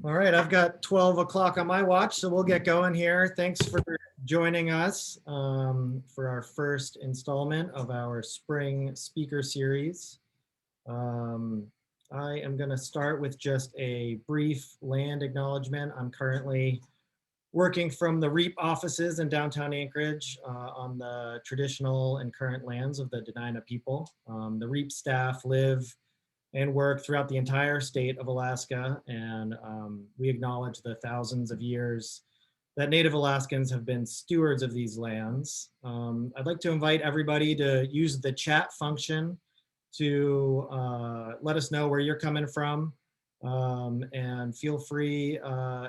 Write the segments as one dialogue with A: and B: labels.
A: All right, I've got 12 o'clock on my watch, so we'll get going here. Thanks for joining us for our first installment of our spring speaker series. Um, I am going to start with just a brief land acknowledgement. I'm currently working from the REAP offices in downtown Anchorage on the traditional and current lands of the Dena'ina people. The REAP staff live and work throughout the entire state of Alaska. And we acknowledge the thousands of years that Native Alaskans have been stewards of these lands. I'd like to invite everybody to use the chat function to let us know where you're coming from. And feel free,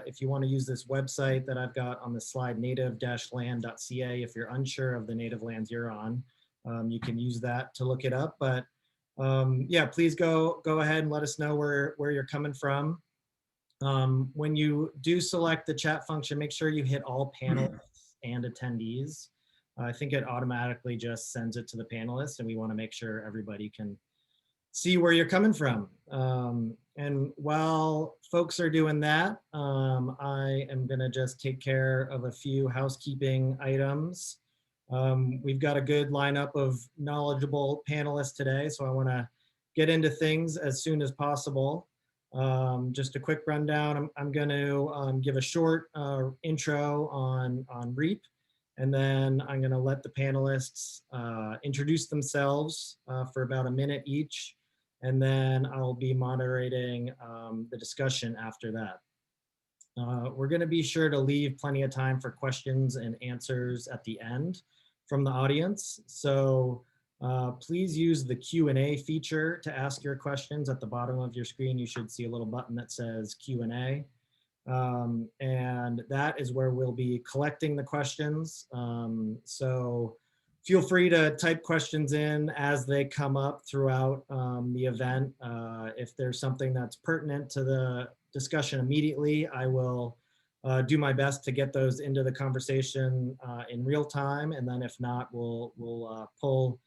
A: if you want to use this website that I've got on the slide, native-land.ca. If you're unsure of the native lands you're on, you can use that to look it up. But yeah, please go ahead and let us know where you're coming from. When you do select the chat function, make sure you hit all panelists and attendees. I think it automatically just sends it to the panelists, and we want to make sure everybody can see where you're coming from. And while folks are doing that, I am going to just take care of a few housekeeping items. We've got a good lineup of knowledgeable panelists today, so I want to get into things as soon as possible. Just a quick rundown. I'm going to give a short intro on REAP, and then I'm going to let the panelists introduce themselves for about a minute each, and then I'll be moderating the discussion after that. We're going to be sure to leave plenty of time for questions and answers at the end from the audience. So please use the Q&A feature to ask your questions. At the bottom of your screen, you should see a little button that says Q&A. And that is where we'll be collecting the questions. So feel free to type questions in as they come up throughout the event. If there's something that's pertinent to the discussion immediately, I will do my best to get those into the conversation in real time. And then if not, we'll pull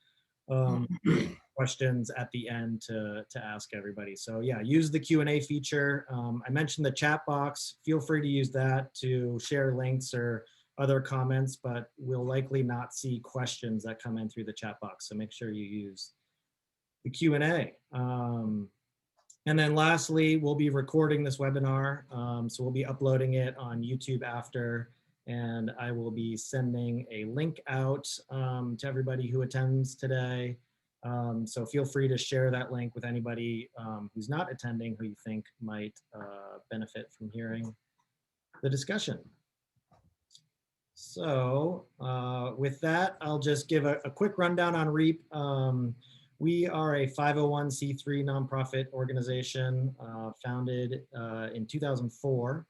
A: questions at the end to ask everybody. So yeah, use the Q&A feature. I mentioned the chat box. Feel free to use that to share links or other comments, but we'll likely not see questions that come in through the chat box. So make sure you use the Q&A. And then lastly, we'll be recording this webinar. So we'll be uploading it on YouTube after, and I will be sending a link out to everybody who attends today. So feel free to share that link with anybody who's not attending who you think might benefit from hearing the discussion. So with that, I'll just give a quick rundown on REAP. We are a 501c3 nonprofit organization founded in 2004.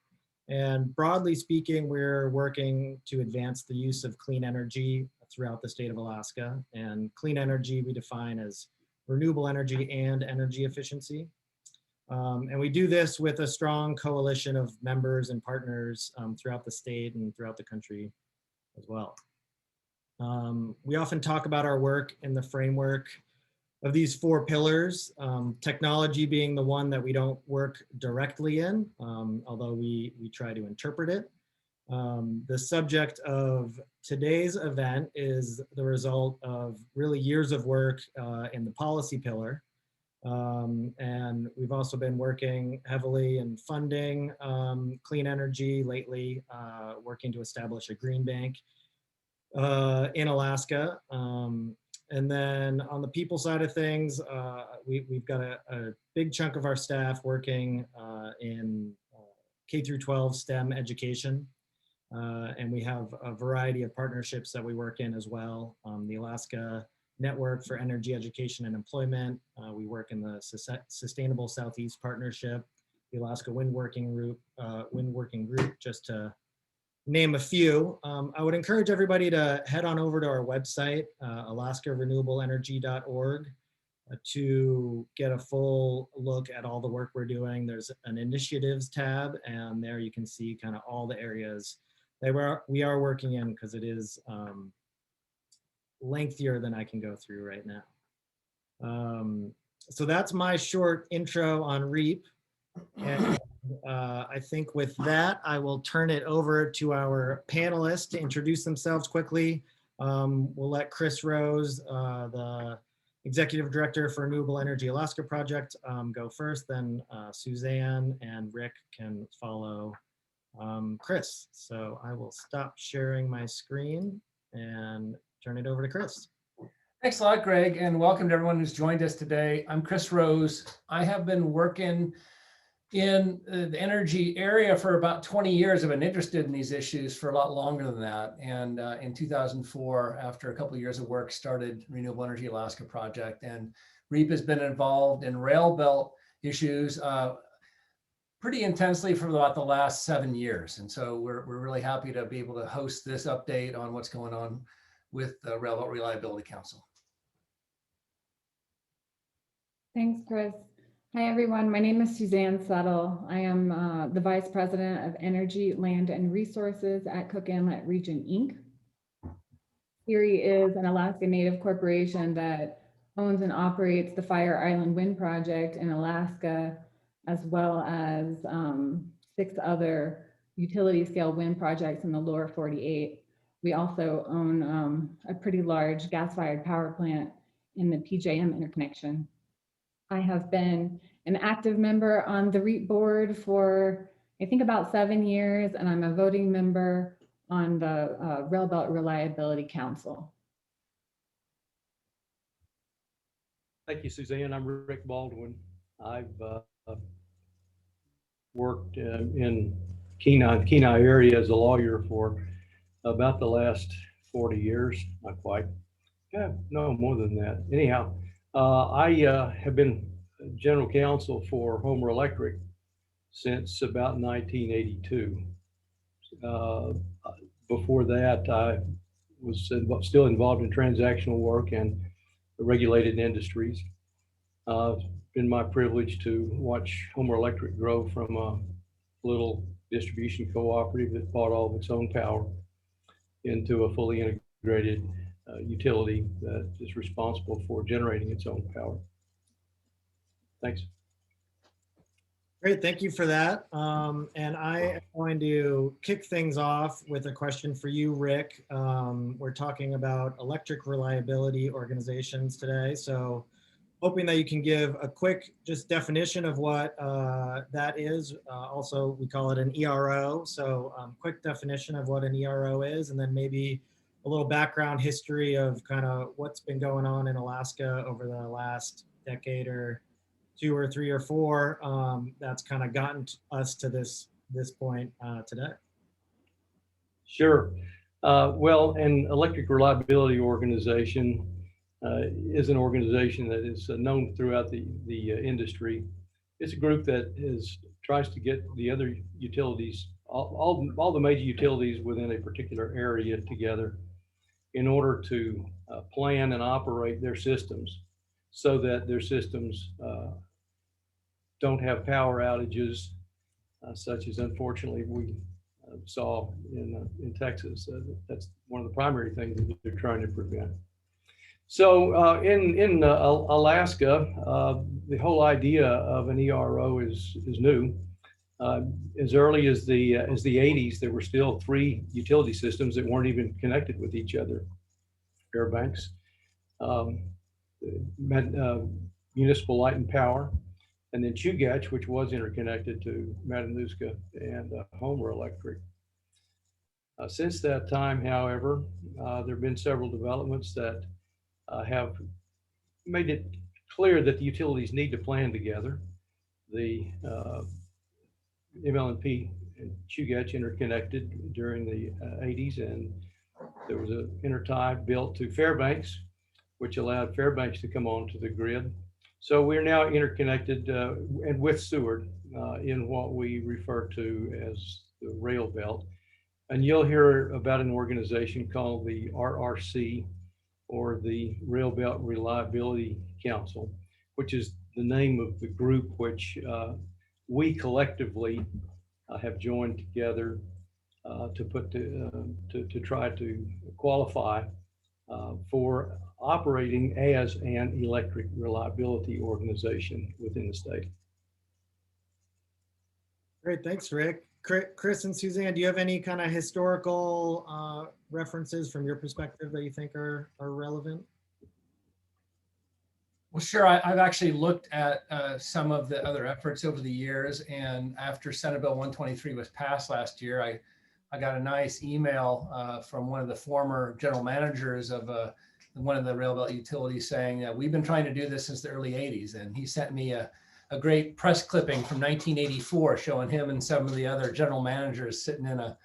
A: And broadly speaking, we're working to advance the use of clean energy throughout the state of Alaska. And clean energy we define as renewable energy and energy efficiency. And we do this with a strong coalition of members and partners throughout the state and throughout the country as well. We often talk about our work in the framework of these four pillars, technology being the one that we don't work directly in, although we try to interpret it. The subject of today's event is the result of really years of work in the policy pillar. And we've also been working heavily in funding clean energy lately, working to establish a green bank in Alaska. And then on the people side of things, we've got a big chunk of our staff working in K through 12 STEM education. And we have a variety of partnerships that we work in as well. The Alaska Network for Energy Education and Employment. We work in the Sustainable Southeast Partnership, the Alaska Wind Working Group, just to name a few. I would encourage everybody to head on over to our website, alaskarenewableenergy.org, to get a full look at all the work we're doing. There's an initiatives tab, and there you can see kind of all the areas that we are working in, because it is lengthier than I can go through right now. So that's my short intro on REAP. And I think with that, I will turn it over to our panelists to introduce themselves quickly. We'll let Chris Rose, the Executive Director for Renewable Energy Alaska Project, go first. Then Suzanne and Rick can follow Chris. So I will stop sharing my screen and turn it over to Chris.
B: Thanks a lot, Greg, and welcome to everyone who's joined us today. I'm Chris Rose. I have been working in the energy area for about 20 years. I've been interested in these issues for a lot longer than that. And in 2004, after a couple of years of work, started Renewable Energy Alaska Project. And REAP has been involved in Railbelt issues pretty intensely for about the last 7 years. And so we're really happy to be able to host this update on what's going on with the Railbelt Reliability Council.
C: Thanks, Chris. Hi, everyone. My name is Suzanne Settle. I am the Vice President of Energy, Land, and Resources at Cook Inlet Region, Inc. CIRI is an Alaska Native corporation that owns and operates the Fire Island Wind Project in Alaska, as well as 6 other utility-scale wind projects in the lower 48. We also own a pretty large gas-fired power plant in the PJM interconnection. I have been an active member on the REAP board for, I think, about 7 years, and I'm a voting member on the Railbelt Reliability Council.
D: Thank you, Suzanne. I'm Rick Baldwin. I've worked in Kenai area as a lawyer for about the last 40 years, not quite. Yeah, no, more than that. Anyhow, I have been general counsel for Homer Electric since about 1982. Before that, I was still involved in transactional work and regulated industries. It's been my privilege to watch Homer Electric grow from a little distribution cooperative that bought all of its own power into a fully integrated utility that is responsible for generating its own power. Thanks.
A: Great, thank you for that. And I am going to kick things off with a question for you, Rick. We're talking about electric reliability organizations today. So hoping that you can give a quick just definition of what that is. Also, we call it an ERO. So quick definition of what an ERO is, and then maybe a little background history of kind of what's been going on in Alaska over the last decade or 2 or 3 or 4 that's kind of gotten us to this point today.
D: Sure. Well, an electric reliability organization is an organization that is known throughout the industry. It's a group that tries to get the other utilities, all the major utilities within a particular area together in order to plan and operate their systems so that their systems don't have power outages, such as unfortunately we saw in Texas. That's one of the primary things that they're trying to prevent. So in Alaska, the whole idea of an ERO is new. As early as the 80s, there were still 3 utility systems that weren't even connected with each other. Fairbanks, Municipal Light and Power, and then Chugach, which was interconnected to Matanuska and Homer Electric. Since that time, however, there have been several developments that have made it clear that the utilities need to plan together. The MLNP and Chugach interconnected during the 80s, and there was an intertie built to Fairbanks, which allowed Fairbanks to come onto the grid. So we're now interconnected and with Seward in what we refer to as the Railbelt. And you'll hear about an organization called the RRC, or the Railbelt Reliability Council, which is the name of the group which we collectively have joined together to try to qualify for operating as an electric reliability organization within the state.
A: Great, thanks, Rick. Chris and Suzanne, do you have any kind of historical references from your perspective that you think are relevant?
B: Well, sure. I've actually looked at some of the other efforts over the years, and after Senate Bill 123 was passed last year, I got a nice email from one of the former general managers of one of the Railbelt utilities saying that we've been trying to do this since the early 80s, and he sent me a great press clipping from 1984 showing him and some of the other general managers sitting in a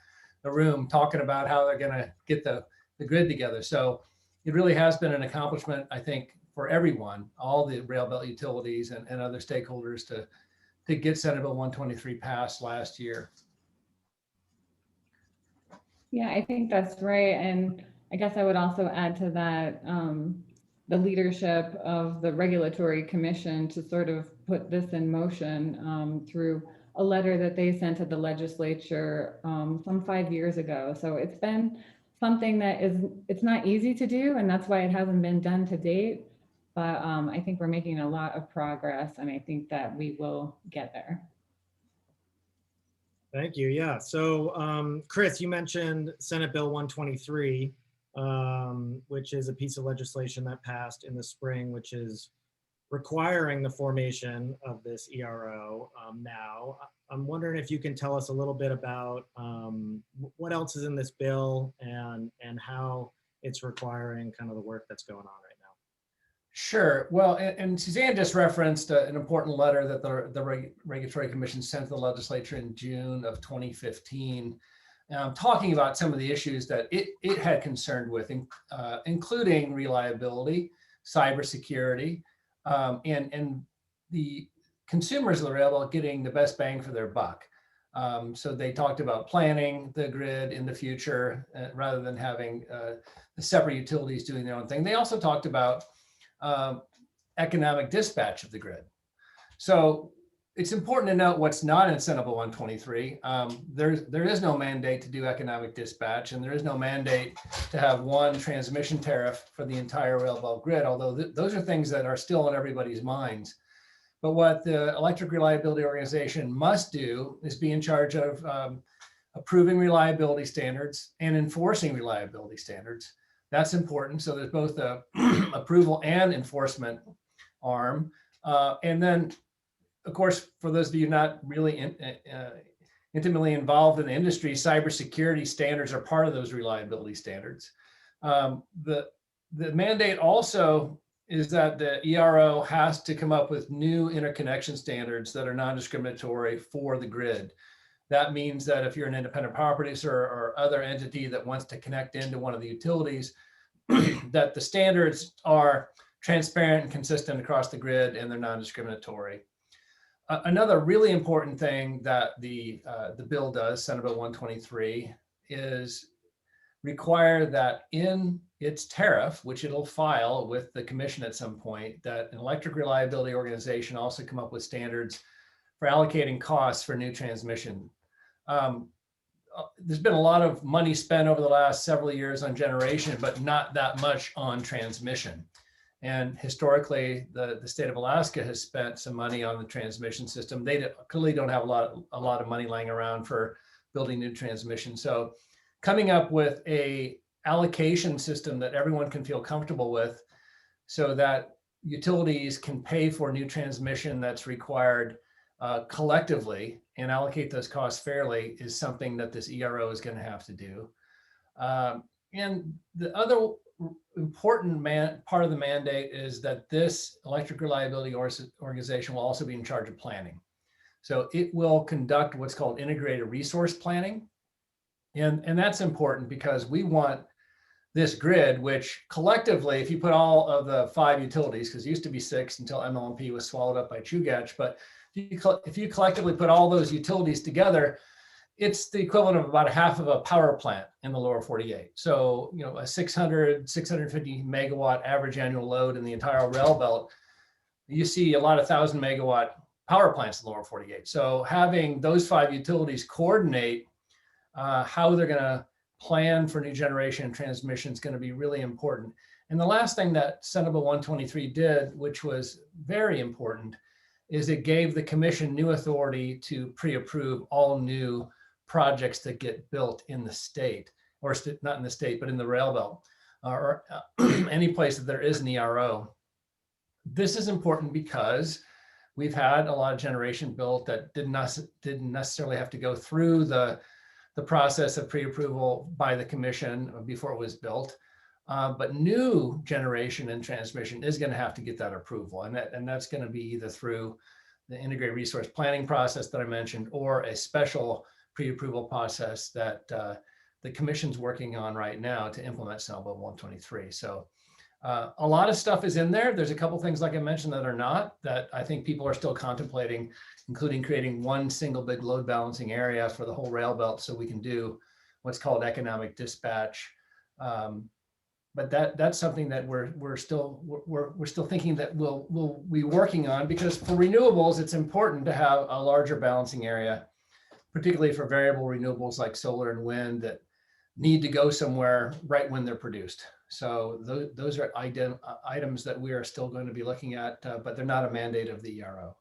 B: room talking about how they're going to get the grid together. So it really has been an accomplishment, I think, for everyone, all the Railbelt utilities and other stakeholders to get Senate Bill 123 passed last year.
C: Yeah, I think that's right. And I guess I would also add to that the leadership of the Regulatory Commission to sort of put this in motion through a letter that they sent to the legislature some 5 years ago. So it's been something that it's not easy to do, and that's why it hasn't been done to date. But I think we're making a lot of progress, and I think that we will get there.
A: Thank you. Yeah. So, Chris, you mentioned Senate Bill 123, which is a piece of legislation that passed in the spring, which is requiring the formation of this ERO now. I'm wondering if you can tell us a little bit about what else is in this bill and how it's requiring kind of the work that's going on right now.
B: Sure. Well, and Suzanne just referenced an important letter that the Regulatory Commission sent to the legislature in June of 2015, talking about some of the issues that it had concerned with, including reliability, cybersecurity, and the consumers of the railroad getting the best bang for their buck. So they talked about planning the grid in the future rather than having the separate utilities doing their own thing. They also talked about economic dispatch of the grid. So it's important to note what's not in Senate Bill 123. There is no mandate to do economic dispatch, and there is no mandate to have one transmission tariff for the entire railroad grid, although those are things that are still on everybody's minds. But what the Electric Reliability Organization must do is be in charge of approving reliability standards and enforcing reliability standards. That's important. So there's both a approval and enforcement arm. And then, of course, for those of you not really intimately involved in the industry, cybersecurity standards are part of those reliability standards. The mandate also is that the ERO has to come up with new interconnection standards that are non-discriminatory for the grid. That means that if you're an independent power producer or other entity that wants to connect into one of the utilities, that the standards are transparent and consistent across the grid and they're non-discriminatory. Another really important thing that the bill does, Senate Bill 123, is require that in its tariff, which it'll file with the commission at some point, that an electric reliability organization also come up with standards for allocating costs for new transmission. There's been a lot of money spent over the last several years on generation, but not that much on transmission. And historically, the state of Alaska has spent some money on the transmission system. They clearly don't have a lot of money lying around for building new transmission. So coming up with a allocation system that everyone can feel comfortable with so that utilities can pay for new transmission that's required collectively and allocate those costs fairly is something that this ERO is going to have to do. And the other important part of the mandate is that this electric reliability organization will also be in charge of planning. So it will conduct what's called integrated resource planning. And that's important because we want this grid, which collectively, if you put all of the 5 utilities, because it used to be 6 until MLMP was swallowed up by Chugach, but if you collectively put all those utilities together, it's the equivalent of about half of a power plant in the lower 48. So, you know, a 650 megawatt average annual load in the entire rail belt, you see a lot of 1,000 megawatt power plants in the lower 48. So having those 5 utilities coordinate how they're going to plan for new generation and transmission is going to be really important. And the last thing that Senate Bill 123 did, which was very important, is it gave the commission new authority to pre-approve all new projects that get built in the state, or not in the state, but in the rail belt, or any place that there is an ERO. This is important because we've had a lot of generation built that didn't necessarily have to go through the process of pre-approval by the commission before it was built. But new generation and transmission is going to have to get that approval. And that's going to be either through the integrated resource planning process that I mentioned, or a special pre-approval process that the commission's working on right now to implement Senate Bill 123. So a lot of stuff is in there. There's a couple things, like I mentioned, that are not, that I think people are still contemplating, including creating one single big load balancing area for the whole rail belt so we can do what's called economic dispatch. But that's something that we're still thinking that we'll be working on, because for renewables, it's important to have a larger balancing area, particularly for variable renewables like solar and wind that need to go somewhere right when they're produced. So those are items that we are still going to be looking at, but they're not a mandate of the ERO.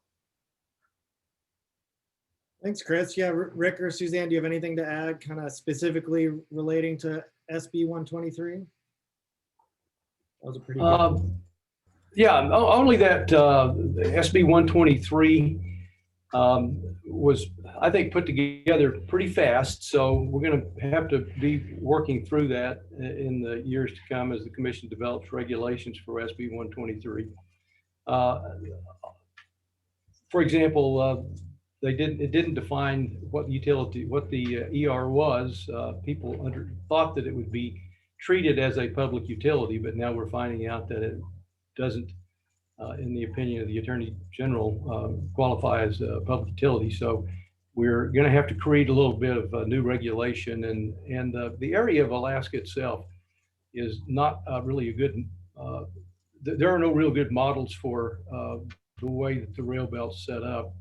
A: Thanks, Chris. Yeah, Rick or Suzanne, do you have anything to add kind of specifically relating to SB 123? That was a pretty good.
D: Yeah, only that SB 123 was, I think, put together pretty fast. So we're going to have to be working through that in the years to come as the commission develops regulations for SB 123. For example, it didn't define what the ER was. People thought that it would be treated as a public utility, but now we're finding out that it doesn't, in the opinion of the Attorney General, qualify as a public utility. So we're going to have to create a little bit of new regulation, and the area of Alaska itself is not really a good, there are no real good models for the way that the rail belt's set up.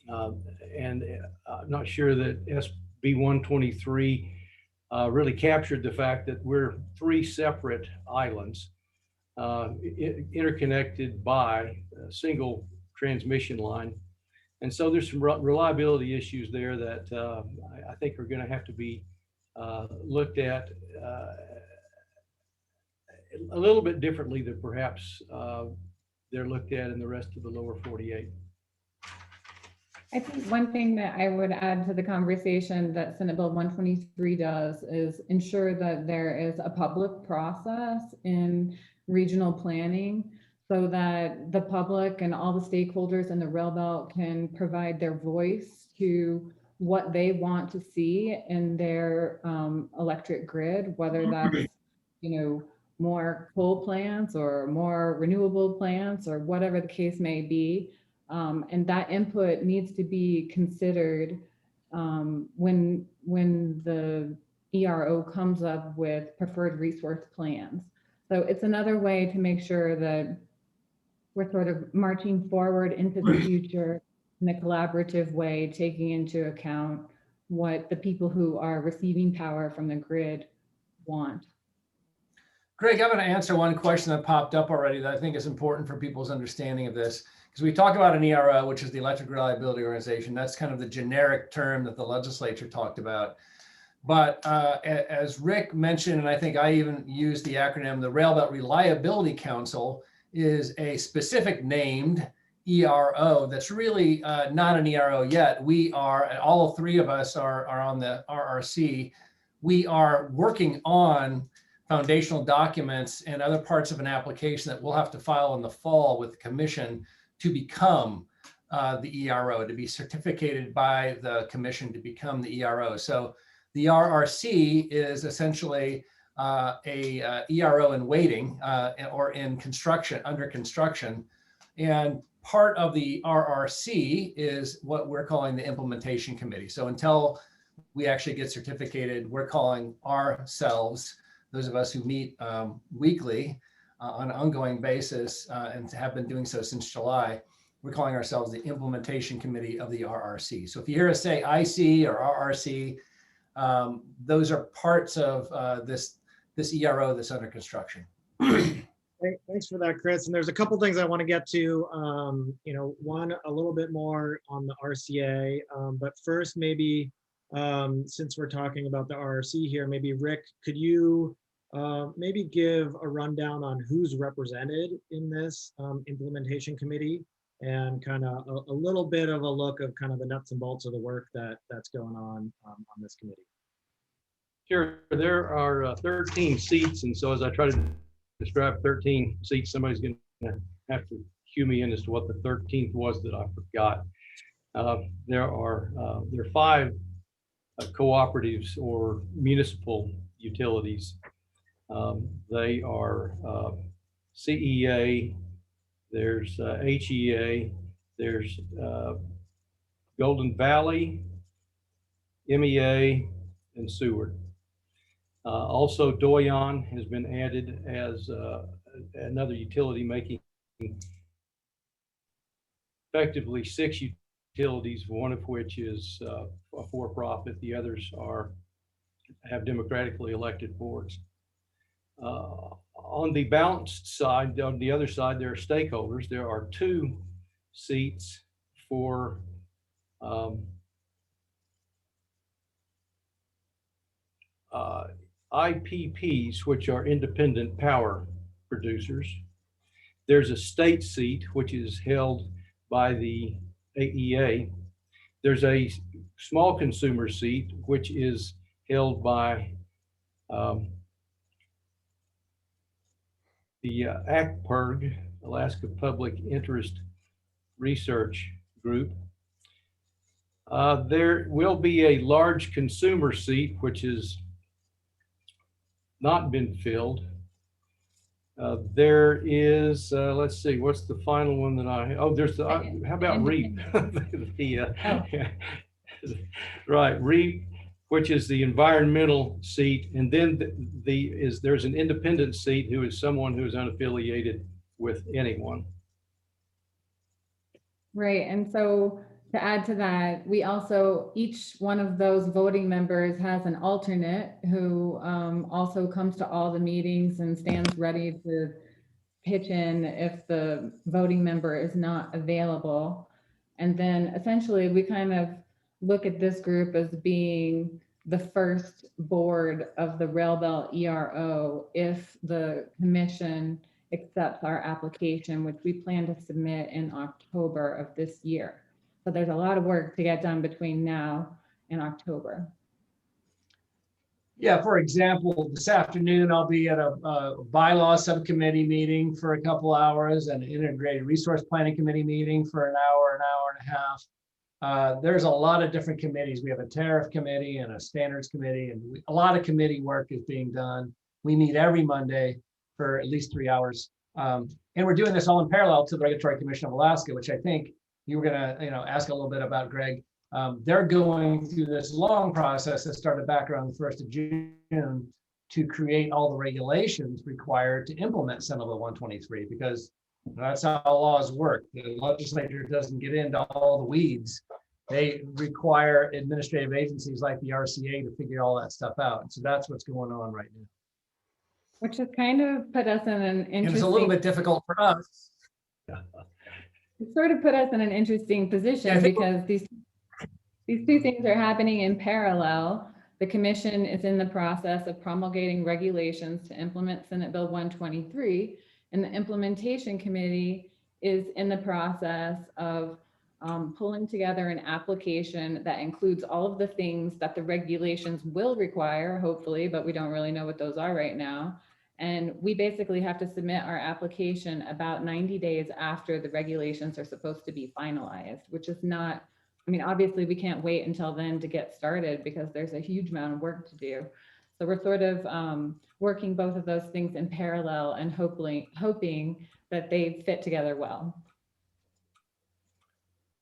D: And I'm not sure that SB 123 really captured the fact that we're three separate islands interconnected by a single transmission line. And so there's some reliability issues there that I think are going to have to be looked at a little bit differently than perhaps they're looked at in the rest of the lower 48.
C: I think one thing that I would add to the conversation that Senate Bill 123 does is ensure that there is a public process in regional planning so that the public and all the stakeholders in the rail belt can provide their voice to what they want to see in their electric grid, whether that's, more coal plants or more renewable plants or whatever the case may be. And that input needs to be considered when the ERO comes up with preferred resource plans. So it's another way to make sure that we're sort of marching forward into the future in a collaborative way, taking into account what the people who are receiving power from the grid want.
B: Greg, I'm going to answer one question that popped up already that I think is important for people's understanding of this. Because we talk about an ERO, which is the Electric Reliability Organization. That's kind of the generic term that the legislature talked about. But as Rick mentioned, and I think I even used the acronym, the Railbelt Reliability Council is a specific named ERO that's really not an ERO yet. We are, all three of us are on the RRC. We are working on foundational documents and other parts of an application that we'll have to file in the fall with the commission to become the ERO, to be certificated by the commission to become the ERO. So the RRC is essentially a ERO in waiting or in construction, under construction. And part of the RRC is what we're calling the implementation committee. So until we actually get certificated, we're calling ourselves, those of us who meet weekly on an ongoing basis and have been doing so since July, we're calling ourselves the implementation committee of the RRC. So if you hear us say IC or RRC, those are parts of this ERO that's under construction.
A: Thanks for that, Chris. And there's a couple things I want to get to. One, a little bit more on the RCA, but first, maybe since we're talking about the RRC here, maybe Rick, could you maybe give a rundown on who's represented in this implementation committee, and kind of a little bit of a look of kind of the nuts and bolts of the work that's going on this committee.
D: Sure, there are 13 seats, and so as I try to describe 13 seats, somebody's going to have to cue me in as to what the 13th was that I forgot. There are 5 cooperatives or municipal utilities. They are CEA, there's HEA, there's Golden Valley, MEA, and Seward. Also, Doyon has been added as another utility, making effectively 6 utilities, one of which is a for-profit. The others have democratically elected boards. On the balanced side, on the other side, there are stakeholders. There are 2 seats for IPPs, which are independent power producers. There's a state seat, which is held by the AEA. There's a small consumer seat, which is held by the ACPIRG, Alaska Public Interest Research Group. There will be a large consumer seat, which has not been filled. There is, let's see, what's the final one that there's the, how about REAP? Right, REAP, which is the environmental seat. And then there's an independent seat who is someone who is unaffiliated with anyone.
C: Right, and so to add to that, we also, each one of those voting members has an alternate who also comes to all the meetings and stands ready to pitch in if the voting member is not available. And then essentially we kind of look at this group as being the first board of the Railbelt ERO if the commission accepts our application, which we plan to submit in October of this year. So there's a lot of work to get done between now and October.
B: Yeah, for example, this afternoon, I'll be at a bylaw subcommittee meeting for a couple hours and an integrated resource planning committee meeting for an hour and a half. There's a lot of different committees. We have a tariff committee and a standards committee, and a lot of committee work is being done. We meet every Monday for at least 3 hours. And we're doing this all in parallel to the Regulatory Commission of Alaska, which I think you were gonna ask a little bit about, Greg. They're going through this long process that started back around the 1st of June to create all the regulations required to implement Senate Bill 123, because that's how laws work. The legislature doesn't get into all the weeds. They require administrative agencies like the RCA to figure all that stuff out. And so that's what's going on right now.
C: Which has kind of put us in an interesting...
B: And it's a little bit difficult for us.
C: It sort of put us in an interesting position because these 2 things are happening in parallel. The commission is in the process of promulgating regulations to implement Senate Bill 123, and the implementation committee is in the process of pulling together an application that includes all of the things that the regulations will require, hopefully, but we don't really know what those are right now. And we basically have to submit our application about 90 days after the regulations are supposed to be finalized, which is not, I mean, obviously we can't wait until then to get started because there's a huge amount of work to do. So we're sort of working both of those things in parallel and hoping that they fit together well.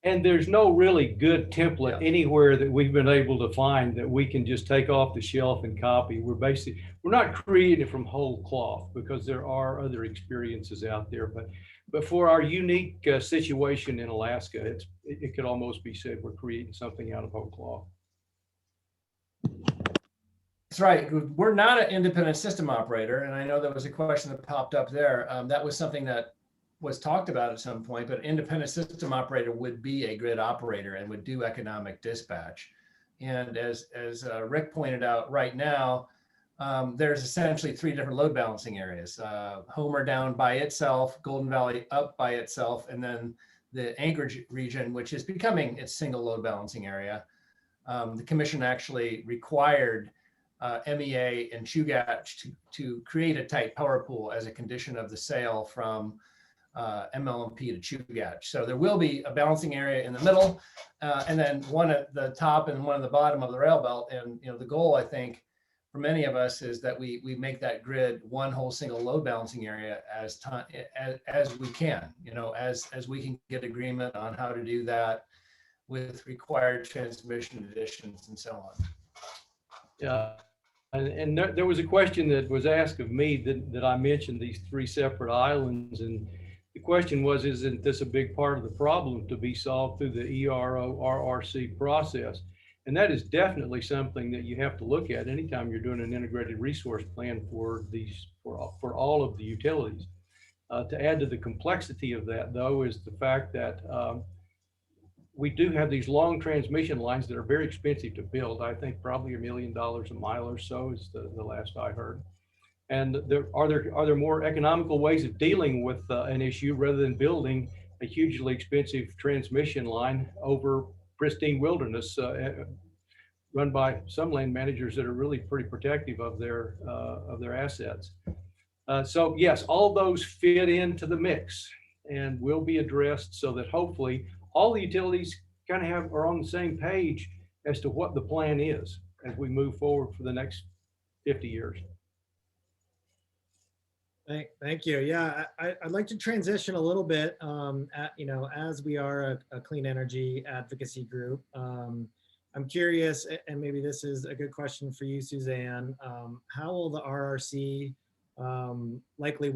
D: And there's no really good template anywhere that we've been able to find that we can just take off the shelf and copy. We're not creating it from whole cloth because there are other experiences out there. But for our unique situation in Alaska, it could almost be said we're creating something out of whole cloth.
B: That's right. We're not an independent system operator. And I know there was a question that popped up there. That was something that was talked about at some point, but independent system operator would be a grid operator and would do economic dispatch. And as Rick pointed out, right now, there's essentially 3 different load balancing areas. Homer down by itself, Golden Valley up by itself, and then the Anchorage region, which is becoming its single load balancing area. The commission actually required MEA and Chugach to create a tight power pool as a condition of the sale from MLMP to Chugach. So there will be a balancing area in the middle, and then one at the top and one at the bottom of the rail belt. And the goal, I think, for many of us is that we make that grid one whole single load balancing area as we can, as we can get agreement on how to do that with required transmission additions and so on.
D: Yeah. And there was a question that was asked of me that I mentioned these 3 separate islands. And the question was, isn't this a big part of the problem to be solved through the ERO RRC process? And that is definitely something that you have to look at anytime you're doing an integrated resource plan for all of the utilities. To add to the complexity of that, though, is the fact that we do have these long transmission lines that are very expensive to build. I think probably $1 million a mile or so is the last I heard. And are there more economical ways of dealing with an issue rather than building a hugely expensive transmission line over pristine wilderness run by some land managers that are really pretty protective of their assets? So yes, all those fit into the mix and will be addressed so that hopefully all the utilities kind of are on the same page as to what the plan is as we move forward for the next 50 years.
A: Thank you. Yeah, I'd like to transition a little bit, as we are a clean energy advocacy group. I'm curious, and maybe this is a good question for you, Suzanne. How will the RRC likely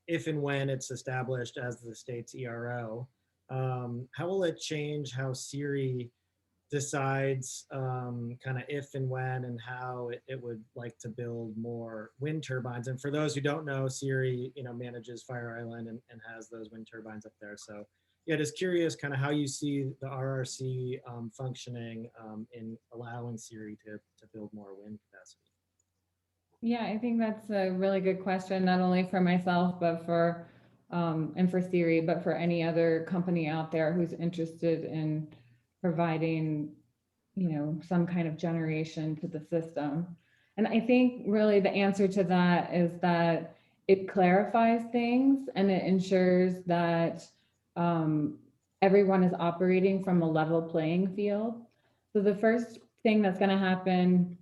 A: if and when it's established as the state's ERO, how will it change how CIRI decides kind of if and when and how it would like to build more wind turbines? And for those who don't know, CIRI manages Fire Island and has those wind turbines up there. So yeah, just curious kind of how you see the RRC functioning in allowing CIRI to build more wind capacity.
C: Yeah, I think that's a really good question, not only for myself, but for and for CIRI, but for any other company out there who's interested in providing, some kind of generation to the system. And I think really the answer to that is that it clarifies things and it ensures that everyone is operating from a level playing field. So the first thing that's going to happen,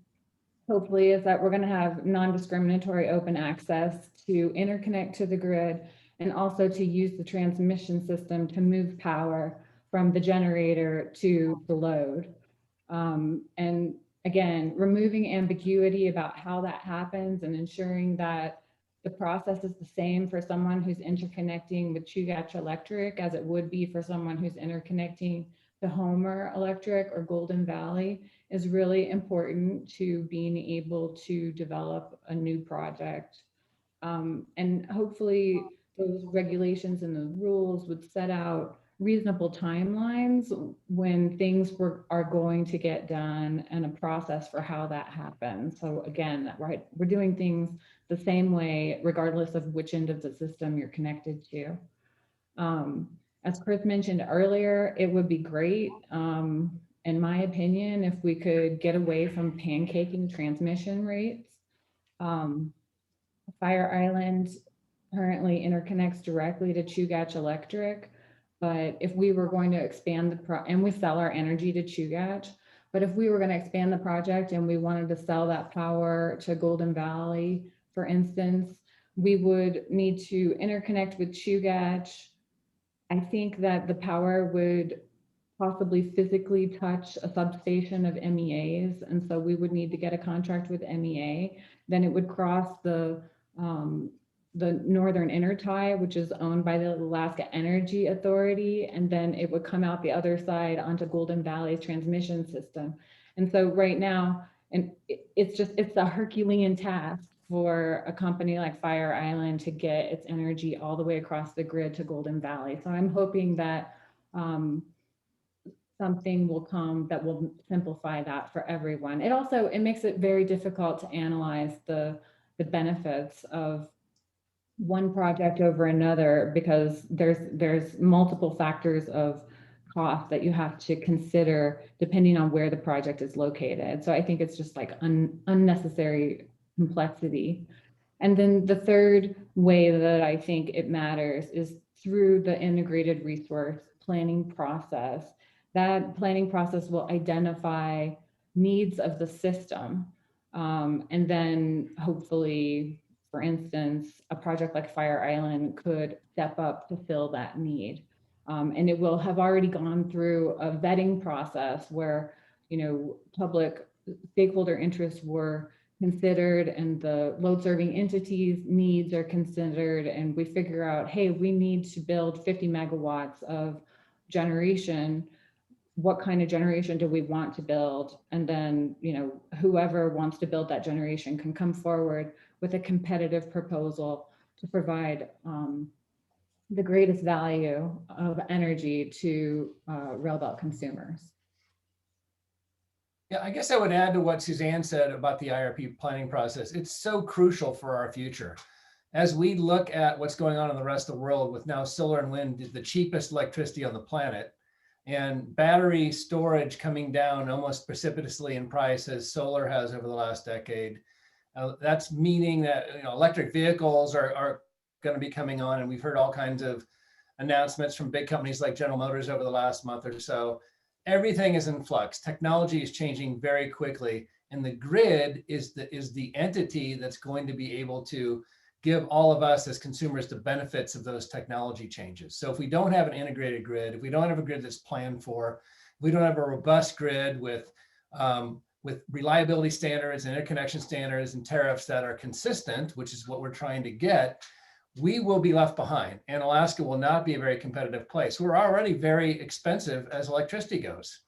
C: hopefully, is that we're going to have non-discriminatory open access to interconnect to the grid and also to use the transmission system to move power from the generator to the load. And again, removing ambiguity about how that happens and ensuring that the process is the same for someone who's interconnecting with Chugach Electric as it would be for someone who's interconnecting to Homer Electric or Golden Valley is really important to being able to develop a new project. And hopefully those regulations and those rules would set out reasonable timelines when things are going to get done and a process for how that happens. So again, right, we're doing things the same way, regardless of which end of the system you're connected to. As Chris mentioned earlier, it would be great, in my opinion, if we could get away from pancaking transmission rates. Fire Island currently interconnects directly to Chugach Electric, but if we were going to expand and we sell our energy to Chugach, but if we were going to expand the project and we wanted to sell that power to Golden Valley, for instance, we would need to interconnect with Chugach. I think that the power would possibly physically touch a substation of MEAs, and so we would need to get a contract with MEA. Then it would cross the northern intertie, which is owned by the Alaska Energy Authority, and then it would come out the other side onto Golden Valley's transmission system. And so right now, and it's a Herculean task for a company like Fire Island to get its energy all the way across the grid to Golden Valley. So I'm hoping that something will come that will simplify that for everyone. It makes it very difficult to analyze the benefits of one project over another, because there's multiple factors of cost that you have to consider depending on where the project is located. So I think it's just like unnecessary complexity. And then the third way that I think it matters is through the integrated resource planning process. That planning process will identify needs of the system. And then hopefully, for instance, a project like Fire Island could step up to fill that need. And it will have already gone through a vetting process where, public stakeholder interests were considered and the load serving entities needs are considered, and we figure out, hey, we need to build 50 megawatts of generation. What kind of generation do we want to build? And then, whoever wants to build that generation can come forward with a competitive proposal to provide the greatest value of energy to Railbelt consumers.
B: Yeah, I guess I would add to what Suzanne said about the IRP planning process. It's so crucial for our future. As we look at what's going on in the rest of the world with now solar and wind, the cheapest electricity on the planet, and battery storage coming down almost precipitously in price as solar has over the last decade. That's meaning that electric vehicles are going to be coming on, and we've heard all kinds of announcements from big companies like General Motors over the last month or so. Everything is in flux. Technology is changing very quickly, and the grid is the entity that's going to be able to give all of us as consumers the benefits of those technology changes. So if we don't have an integrated grid, if we don't have a grid that's planned for, if we don't have a robust grid with reliability standards and interconnection standards and tariffs that are consistent, which is what we're trying to get, we will be left behind, and Alaska will not be a very competitive place. We're already very expensive as electricity goes.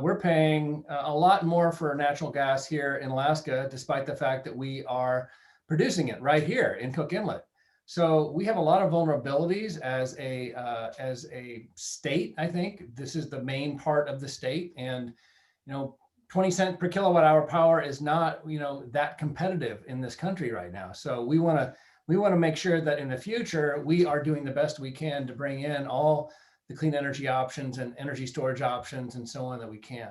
B: We're paying a lot more for natural gas here in Alaska, despite the fact that we are producing it right here in Cook Inlet. So we have a lot of vulnerabilities as a state. I think this is the main part of the state, and 20 cents per kilowatt hour power is not that competitive in this country right now. So we want to make sure that in the future we are doing the best we can to bring in all the clean energy options and energy storage options and so on that we can.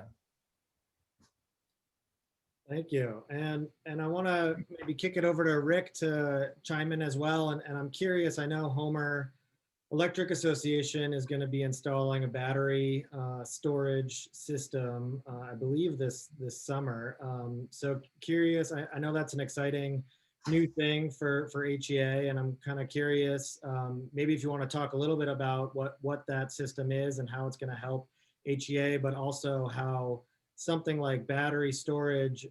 A: Thank you. And I want to maybe kick it over to Rick to chime in as well. And I'm curious, I know Homer Electric Association is going to be installing a battery storage system, I believe this summer. So curious, I know that's an exciting new thing for HEA, and I'm kind of curious, maybe if you want to talk a little bit about what that system is and how it's going to help HEA, but also how something like battery storage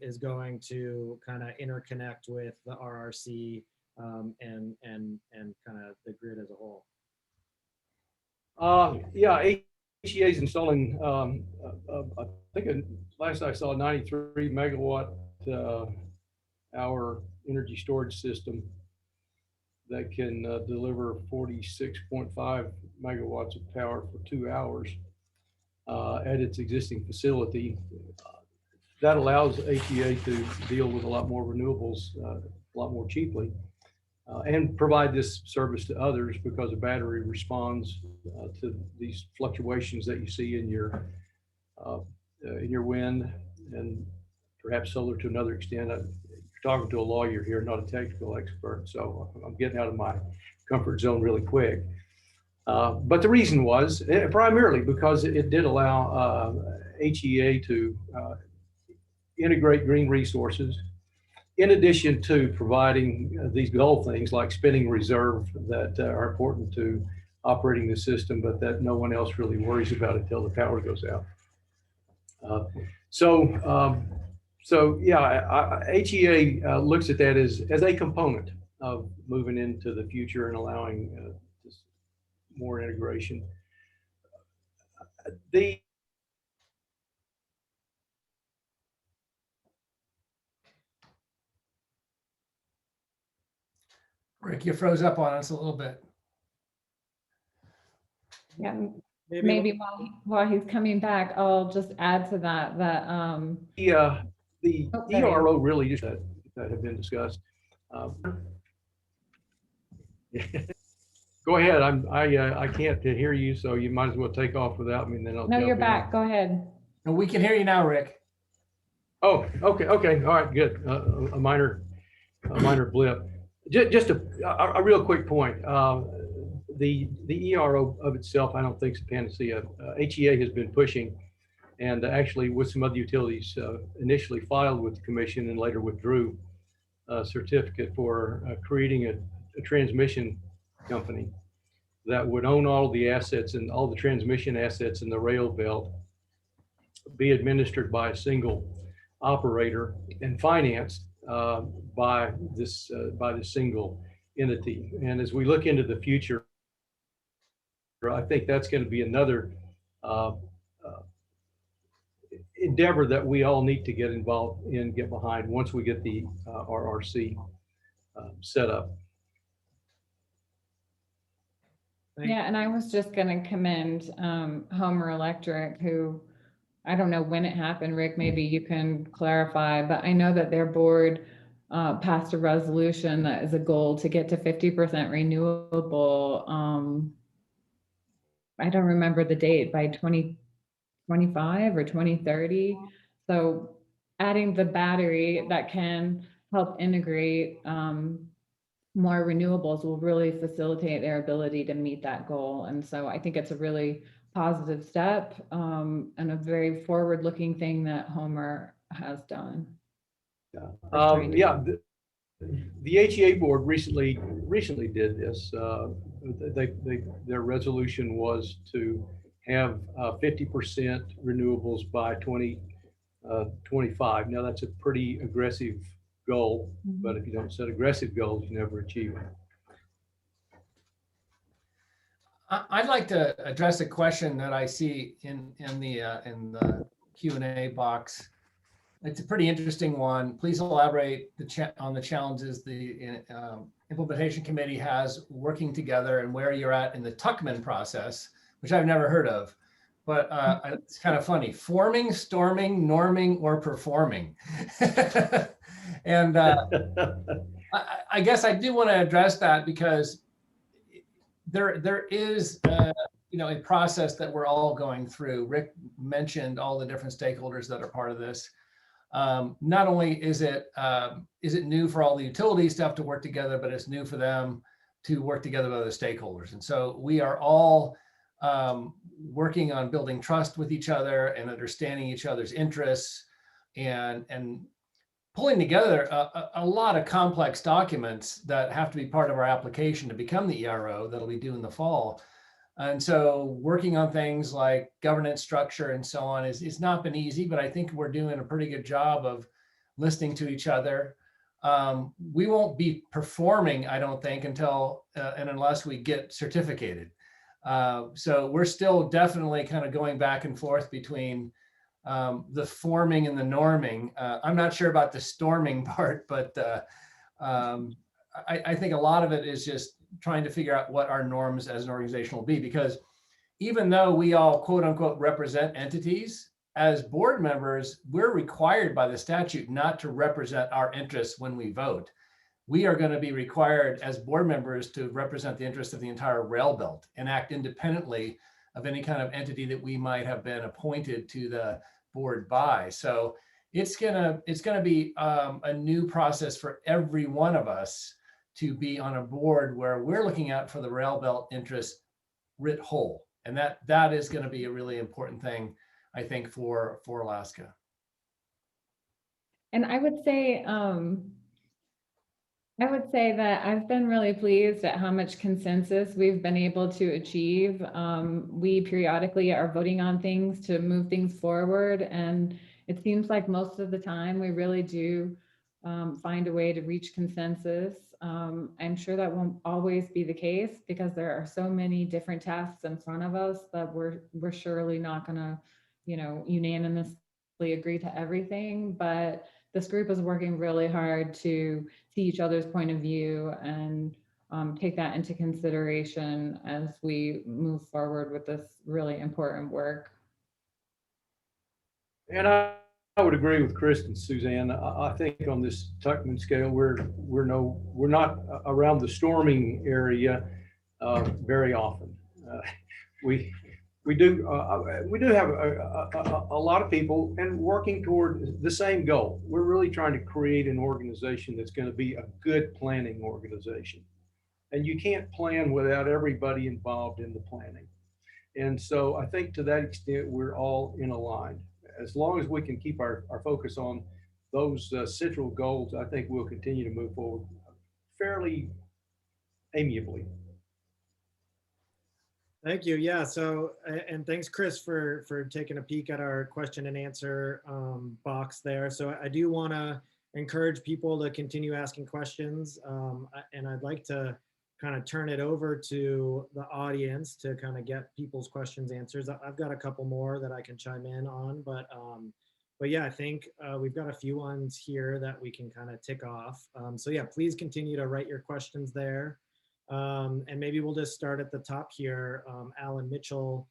A: is going to kind of interconnect with the RRC and kind of the grid as a whole.
D: Yeah, HEA is installing, I think last I saw, 93 megawatt hour energy storage system that can deliver 46.5 megawatts of power for 2 hours. At its existing facility. That allows HEA to deal with a lot more renewables a lot more cheaply and provide this service to others, because a battery responds to these fluctuations that you see in your wind and perhaps solar to another extent. You're talking to a lawyer here, not a technical expert, so I'm getting out of my comfort zone really quick. But the reason was primarily because it did allow HEA to integrate green resources, in addition to providing these goal things like spinning reserve that are important to operating the system, but that no one else really worries about until the power goes out. So yeah, HEA looks at that as a component of moving into the future and allowing more integration.
B: Rick, you froze up on us a little bit.
C: Yeah,
A: Maybe
C: maybe while he's coming back, I'll just add to that
D: the
C: Oh, there he is.
D: ERO really just that have been discussed. Go ahead. I can't hear you, so you might as well take off without me, and then I'll
C: no,
D: jump
C: you're
D: in.
C: back. Go ahead.
B: And we can hear you now, Rick.
D: Oh, okay, all right, good. A minor blip. Just a real quick point. The ERO of itself, I don't think is a panacea. HEA has been pushing, and actually with some other utilities, initially filed with the commission and later withdrew a certificate for creating a transmission company that would own all the assets and all the transmission assets in the rail belt, be administered by a single operator and financed by this single entity. And as we look into the future, I think that's going to be another endeavor that we all need to get involved in, get behind once we get the RRC set up.
C: Yeah, and I was just going to commend Homer Electric, who I don't know when it happened, Rick, maybe you can clarify, but I know that their board passed a resolution that is a goal to get to 50% renewable. I don't remember the date, by 2025 or 2030. So adding the battery that can help integrate more renewables will really facilitate their ability to meet that goal. And so I think it's a really positive step and a very forward-looking thing that Homer has done.
D: Yeah, the HEA board recently did this. Their resolution was to have 50% renewables by 2025. Now that's a pretty aggressive goal, but if you don't set aggressive goals, you never achieve it.
B: I'd like to address a question that I see in the Q&A box. It's a pretty interesting one. Please elaborate on the challenges the implementation committee has working together and where you're at in the Tuckman process, which I've never heard of. But it's kind of funny. Forming, storming, norming, or performing. And I guess I do want to address that because there is a process that we're all going through. Rick mentioned all the different stakeholders that are part of this. Not only is it new for all the utilities to have to work together, but it's new for them to work together with other stakeholders. And so we are all working on building trust with each other and understanding each other's interests and pulling together a lot of complex documents that have to be part of our application to become the ERO that'll be due in the fall. And so working on things like governance structure and so on is not been easy, but I think we're doing a pretty good job of listening to each other. We won't be performing, I don't think, until and unless we get certificated. So we're still definitely kind of going back and forth between the forming and the norming. I'm not sure about the storming part, but I think a lot of it is just trying to figure out what our norms as an organization will be, because even though we all quote unquote represent entities, as board members, we're required by the statute not to represent our interests when we vote. We are going to be required as board members to represent the interests of the entire rail belt and act independently of any kind of entity that we might have been appointed to the board by. So it's gonna be a new process for every one of us to be on a board where we're looking out for the rail belt interest writ whole. And that is going to be a really important thing, I think, for Alaska.
C: And I would say that I've been really pleased at how much consensus we've been able to achieve. We periodically are voting on things to move things forward, and it seems like most of the time we really do find a way to reach consensus. I'm sure that won't always be the case because there are so many different tasks in front of us that we're surely not going to, unanimously agree to everything. But this group is working really hard to see each other's point of view and take that into consideration as we move forward with this really important work.
D: And I would agree with Chris and Suzanne. I think on this Tuckman scale, we're not around the storming area very often. We do have a lot of people and working toward the same goal. We're really trying to create an organization that's going to be a good planning organization. And you can't plan without everybody involved in the planning. And so I think to that extent, we're all in a line. As long as we can keep our focus on those central goals, I think we'll continue to move forward fairly amiably.
A: Thank you. Yeah. So, and thanks, Chris, for taking a peek at our question and answer box there. So I do want to encourage people to continue asking questions. And I'd like to kind of turn it over to the audience to kind of get people's questions answers. I've got a couple more that I can chime in on, but yeah, I think we've got a few ones here that we can kind of tick off. So yeah, please continue to write your questions there. And maybe we'll just start at the top here. Alan Mitchell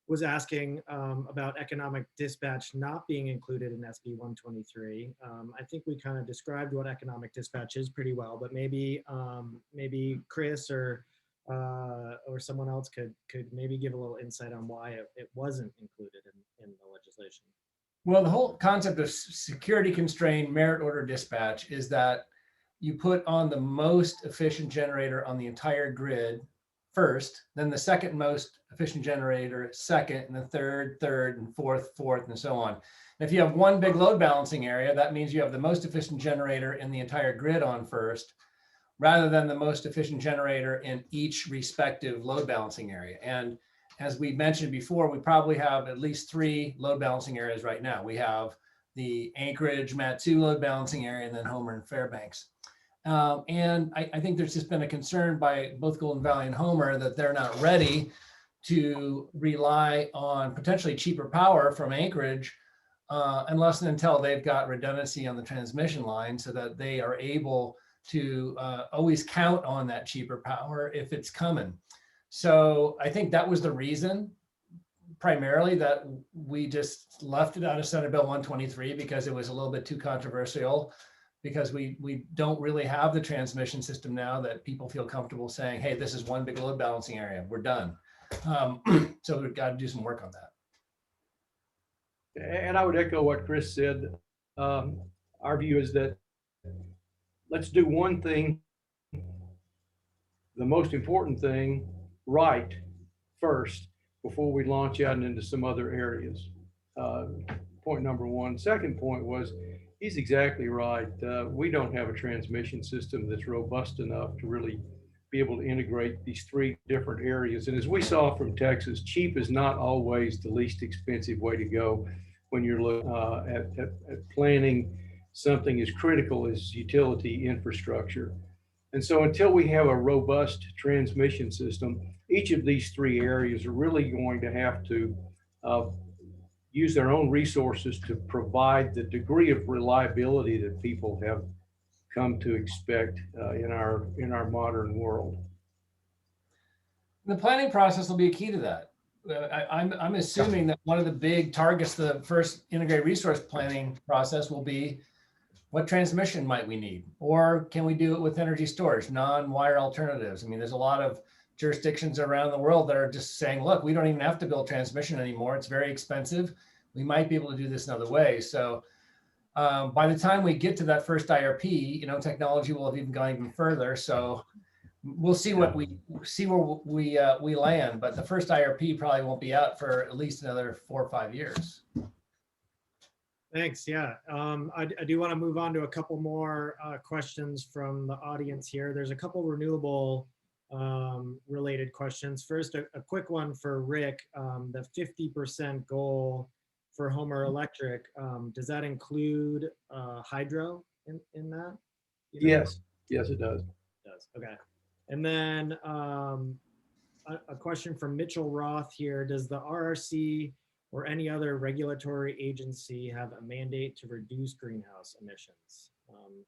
A: was asking about economic dispatch not being included in SB 123. I think we kind of described what economic dispatch is pretty well, but maybe Chris or someone else could maybe give a little insight on why it wasn't included in the legislation.
B: Well, the whole concept of security constrained merit order dispatch is that you put on the most efficient generator on the entire grid first, then the second most efficient generator second, and the third, and fourth, and so on. And if you have one big load balancing area, that means you have the most efficient generator in the entire grid on first, rather than the most efficient generator in each respective load balancing area. And as we mentioned before, we probably have at least 3 load balancing areas right now. We have the Anchorage MAT2 load balancing area, and then Homer and Fairbanks. And I think there's just been a concern by both Golden Valley and Homer that they're not ready to rely on potentially cheaper power from Anchorage unless and until they've got redundancy on the transmission line so that they are able to always count on that cheaper power if it's coming. So I think that was the reason primarily that we just left it out of Senate Bill 123 because it was a little bit too controversial, because we don't really have the transmission system now that people feel comfortable saying, hey, this is one big load balancing area, we're done. So we've got to do some work on that.
D: And I would echo what Chris said. Our view is that let's do one thing, the most important thing, right first before we launch out into some other areas. Point number one. Second point was, he's exactly right. We don't have a transmission system that's robust enough to really be able to integrate these 3 different areas. And as we saw from Texas, cheap is not always the least expensive way to go when you're looking at planning something as critical as utility infrastructure. And so until we have a robust transmission system, each of these 3 areas are really going to have to use their own resources to provide the degree of reliability that people have come to expect in our modern world.
B: The planning process will be a key to that. I'm assuming that one of the big targets, the first integrated resource planning process, will be what transmission might we need, or can we do it with energy storage, non-wire alternatives? I mean, there's a lot of jurisdictions around the world that are just saying, look, we don't even have to build transmission anymore. It's very expensive. We might be able to do this another way. So by the time we get to that first IRP, technology will have even gone even further. So we'll see where we land, but the first IRP probably won't be out for at least another 4 or 5 years.
A: Thanks. Yeah, I do want to move on to a couple more questions from the audience here. There's a couple renewable related questions. First, a quick one for Rick. The 50% goal for Homer Electric, does that include hydro in that?
D: Yes, it does.
A: It does. Okay. And then a question from Mitchell Roth here. Does the RRC or any other regulatory agency have a mandate to reduce greenhouse emissions?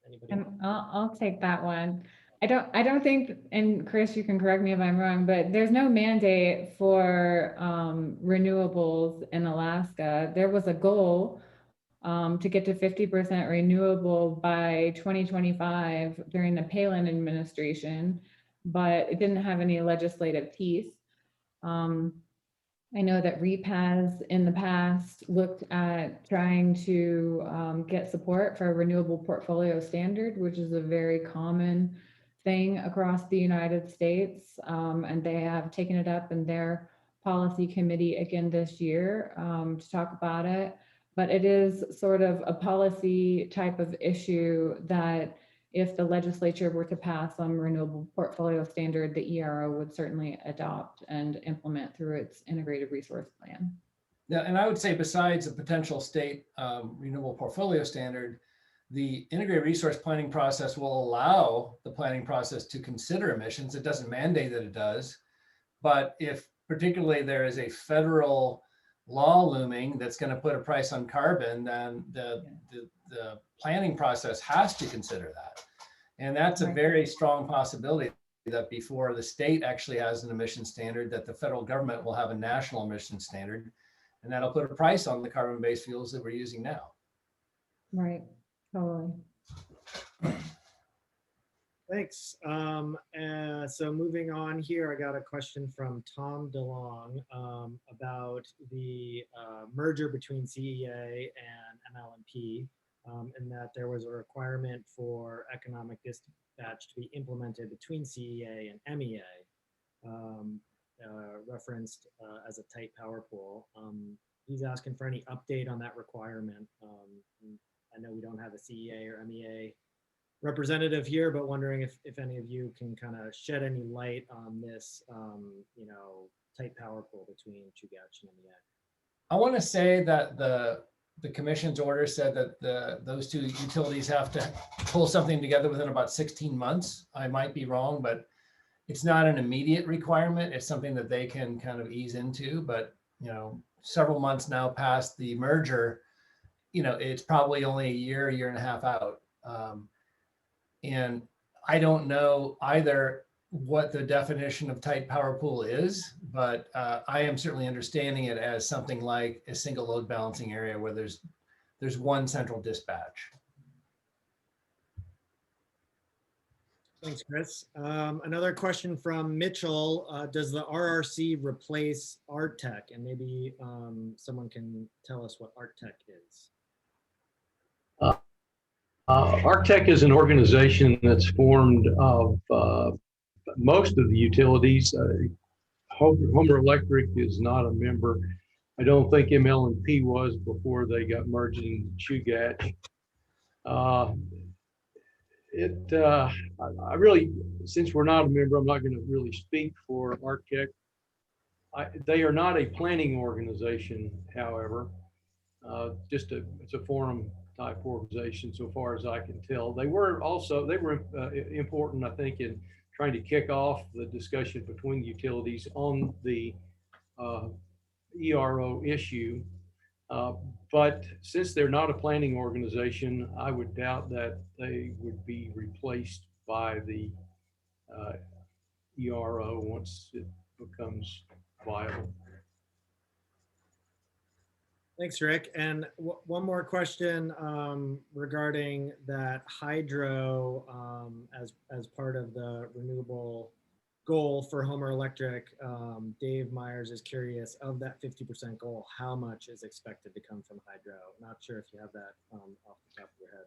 A: Anybody?
C: And I'll take that one. I don't think, and Chris, you can correct me if I'm wrong, but there's no mandate for renewables in Alaska. There was a goal to get to 50% renewable by 2025 during the Palin administration, but it didn't have any legislative teeth. I know that REAP has in the past looked at trying to get support for a renewable portfolio standard, which is a very common thing across the United States. And they have taken it up in their policy committee again this year to talk about it. But it is sort of a policy type of issue that if the legislature were to pass some renewable portfolio standard, the ERO would certainly adopt and implement through its integrated resource plan.
B: Yeah, and I would say besides a potential state renewable portfolio standard, the integrated resource planning process will allow the planning process to consider emissions. It doesn't mandate that it does, but if particularly there is a federal law looming that's going to put a price on carbon, then the planning process has to consider that. And that's a very strong possibility that before the state actually has an emission standard, that the federal government will have a national emission standard, and that'll put a price on the carbon-based fuels that we're using now.
C: Right, totally.
A: Thanks. So moving on here, I got a question from Tom DeLong about the merger between CEA and MLMP, and that there was a requirement for economic dispatch to be implemented between CEA and MEA, referenced as a tight power pool. He's asking for any update on that requirement. I know we don't have a CEA or MEA representative here, but wondering if any of you can kind of shed any light on this, tight power pool between Chugach and MEA.
B: I want to say that the commission's order said that those two utilities have to pull something together within about 16 months. I might be wrong, but it's not an immediate requirement. It's something that they can kind of ease into, but several months now past the merger, it's probably only a year and a half out. And I don't know either what the definition of tight power pool is, but I am certainly understanding it as something like a single load balancing area where there's one central dispatch.
A: Thanks, Chris. Another question from Mitchell. Does the RRC replace ARTEC? And maybe someone can tell us what ARTEC is.
D: ARTEC is an organization that's formed of most of the utilities. Homer Electric is not a member. I don't think ML&P was before they got merged into Chugach. I really, since we're not a member, I'm not going to really speak for ARTEC. They are not a planning organization, however. It's a forum type organization, so far as I can tell. They were important, I think, in trying to kick off the discussion between utilities on the ERO issue. But since they're not a planning organization, I would doubt that they would be replaced by the ERO once it becomes viable.
A: Thanks, Rick. And one more question regarding that hydro as part of the renewable goal for Homer Electric. Dave Myers is curious, of that 50% goal, how much is expected to come from hydro? Not sure if you have that off the top of your head.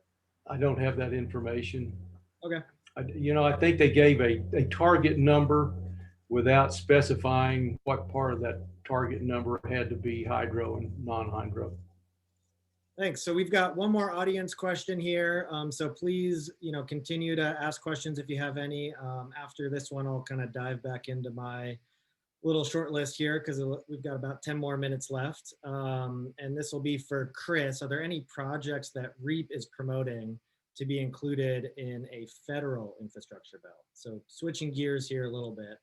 D: I don't have that information.
A: Okay.
D: I think they gave a target number without specifying what part of that target number had to be hydro and non-hydro.
A: Thanks. So we've got one more audience question here. So please, continue to ask questions if you have any. After this one, I'll kind of dive back into my little short list here because we've got about 10 more minutes left. And this will be for Chris. Are there any projects that REAP is promoting to be included in a federal infrastructure bill? So switching gears here a little bit.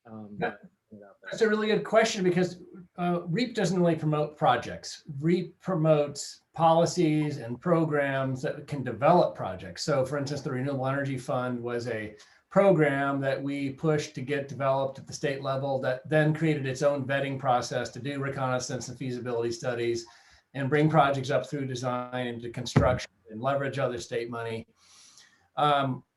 B: That's a really good question because REAP doesn't really promote projects. REAP promotes policies and programs that can develop projects. So for instance, the Renewable Energy Fund was a program that we pushed to get developed at the state level that then created its own vetting process to do reconnaissance and feasibility studies and bring projects up through design into construction and leverage other state money.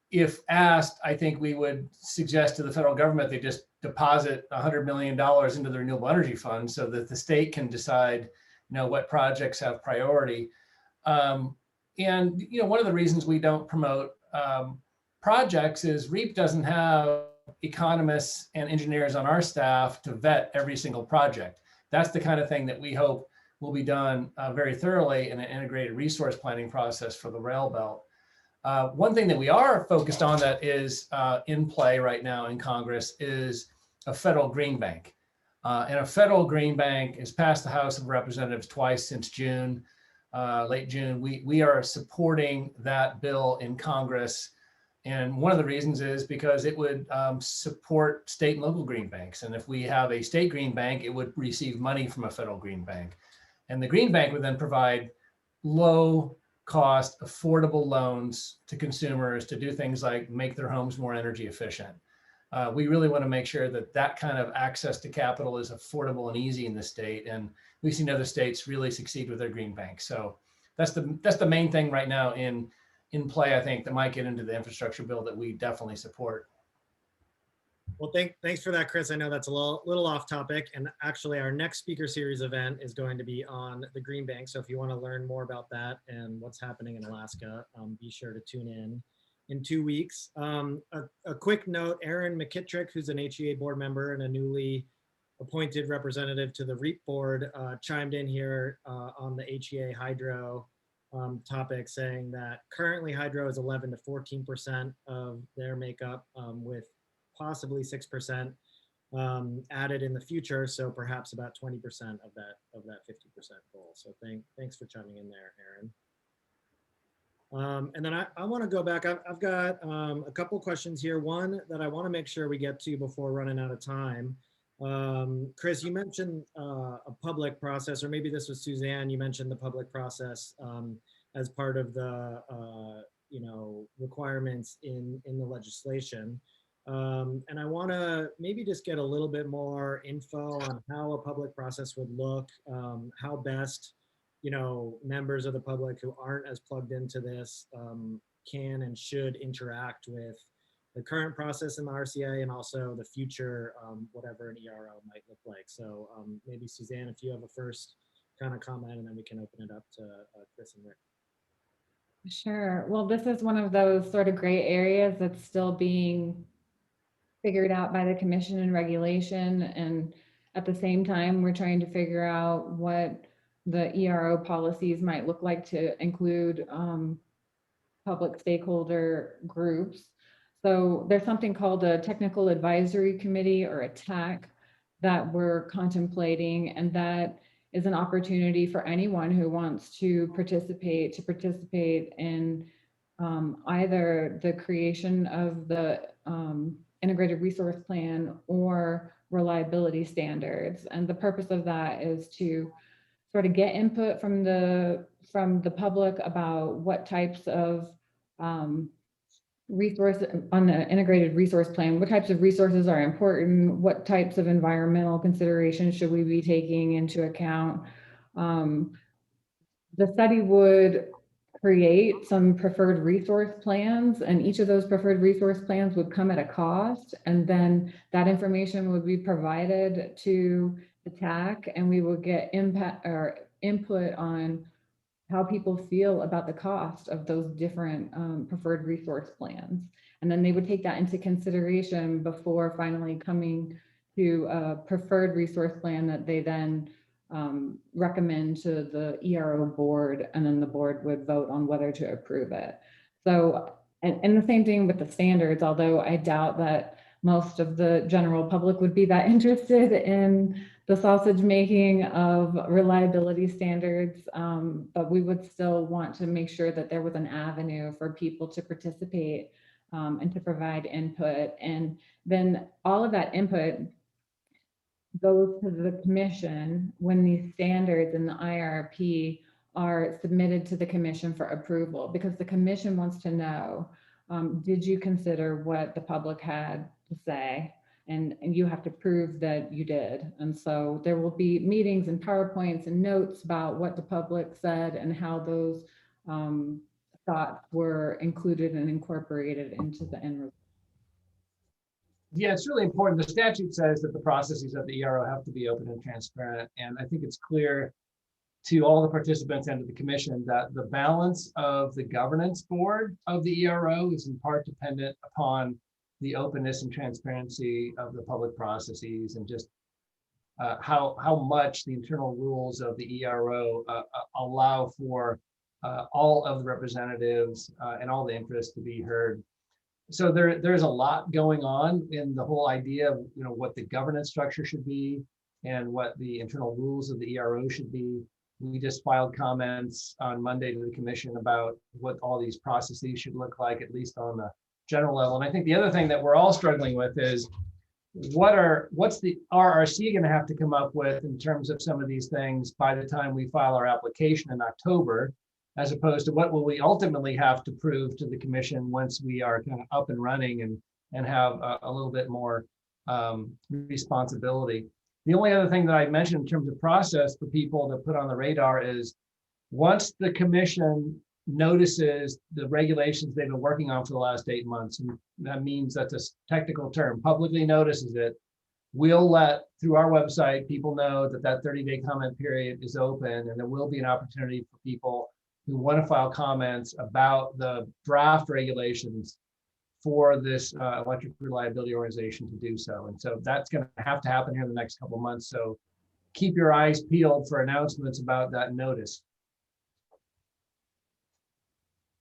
B: If asked, I think we would suggest to the federal government they just deposit $100 million into the Renewable Energy Fund so that the state can decide, what projects have priority. And one of the reasons we don't promote projects is REAP doesn't have economists and engineers on our staff to vet every single project. That's the kind of thing that we hope will be done very thoroughly in an integrated resource planning process for the Railbelt. One thing that we are focused on that is in play right now in Congress is a federal green bank. And a federal green bank has passed the House of Representatives twice since June, late June. We are supporting that bill in Congress. And one of the reasons is because it would support state and local green banks. And if we have a state green bank, it would receive money from a federal green bank. And the green bank would then provide low cost, affordable loans to consumers to do things like make their homes more energy efficient. We really want to make sure that that kind of access to capital is affordable and easy in the state. And we've seen other states really succeed with their green banks. So that's the main thing right now in play, I think, that might get into the infrastructure bill that we definitely support.
A: Well, thanks for that, Chris. I know that's a little off topic. And actually, our next speaker series event is going to be on the Green Bank. So if you want to learn more about that and what's happening in Alaska, be sure to tune in 2 weeks. A quick note, Aaron McKittrick, who's an HEA board member and a newly appointed representative to the REAP board, chimed in here on the HEA hydro topic, saying that currently hydro is 11 to 14% of their makeup, with possibly 6% added in the future. So perhaps about 20% of that 50% goal. So thanks for chiming in there, Aaron. And then I want to go back. I've got a couple questions here. One that I want to make sure we get to before running out of time. Chris, you mentioned a public process, or maybe this was Suzanne, you mentioned the public process as part of the requirements in the legislation. And I want to maybe just get a little bit more info on how a public process would look, how best, members of the public who aren't as plugged into this can and should interact with the current process in the RCA and also the future, whatever an ERO might look like. So maybe Suzanne, if you have a first kind of comment, and then we can open it up to Chris and Rick.
C: Sure. Well, this is one of those sort of gray areas that's still being figured out by the commission and regulation. And at the same time, we're trying to figure out what the ERO policies might look like to include public stakeholder groups. So there's something called a Technical Advisory Committee, or a TAC, that we're contemplating, and that is an opportunity for anyone who wants to participate in either the creation of the integrated resource plan or reliability standards. And the purpose of that is to sort of get input from the public about what types of resource on the integrated resource plan, what types of resources are important, what types of environmental considerations should we be taking into account. The study would create some preferred resource plans, and each of those preferred resource plans would come at a cost, and then that information would be provided to the TAC, and we would get input on how people feel about the cost of those different preferred resource plans. And then they would take that into consideration before finally coming to a preferred resource plan that they then recommend to the ERO board, and then the board would vote on whether to approve it. So, and the same thing with the standards, although I doubt that most of the general public would be that interested in the sausage making of reliability standards, but we would still want to make sure that there was an avenue for people to participate and to provide input. And then all of that input goes to the commission when these standards in the IRP are submitted to the commission for approval, because the commission wants to know did you consider what the public had to say? And you have to prove that you did. And so there will be meetings and PowerPoints and notes about what the public said and how those thoughts were included and incorporated into the end result.
B: Yeah, it's really important. The statute says that the processes of the ERO have to be open and transparent. And I think it's clear to all the participants and to the commission that the balance of the governance board of the ERO is in part dependent upon the openness and transparency of the public processes, and just how much the internal rules of the ERO allow for all of the representatives and all the interests to be heard. So there's a lot going on in the whole idea of what the governance structure should be and what the internal rules of the ERO should be. We just filed comments on Monday to the commission about what all these processes should look like, at least on the general level. And I think the other thing that we're all struggling with is what's the RRC going to have to come up with in terms of some of these things by the time we file our application in October, as opposed to what will we ultimately have to prove to the commission once we are kind of up and running and have a little bit more responsibility. The only other thing that I mentioned in terms of process for people to put on the radar is once the commission notices the regulations they've been working on for the last 8 months, and that means that's a technical term, publicly notices it, we'll let, through our website, people know that that 30-day comment period is open, and there will be an opportunity for people who want to file comments about the draft regulations for this electric reliability organization to do so. And so that's going to have to happen here in the next couple of months. So keep your eyes peeled for announcements about that notice.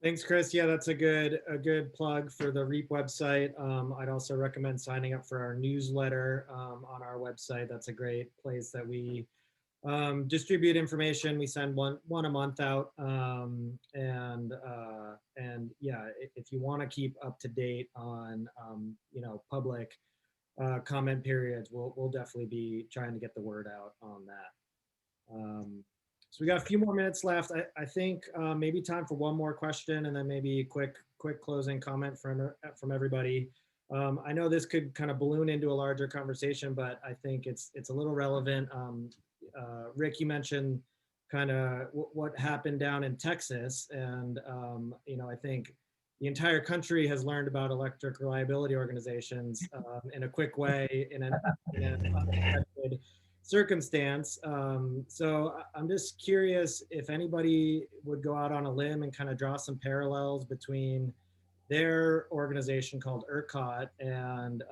A: Thanks, Chris. Yeah, that's a good plug for the REAP website. I'd also recommend signing up for our newsletter on our website. That's a great place that we distribute information. We send one a month out, and yeah, if you want to keep up to date on public comment periods, we'll definitely be trying to get the word out on that. So we got a few more minutes left. I think maybe time for one more question, and then maybe a quick closing comment from everybody. I know this could kind of balloon into a larger conversation, but I think it's a little relevant. Rick, you mentioned kind of what happened down in Texas, and I think the entire country has learned about electric reliability organizations in a quick way, in an unexpected circumstance. So I'm just curious if anybody would go out on a limb and kind of draw some parallels between their organization called ERCOT and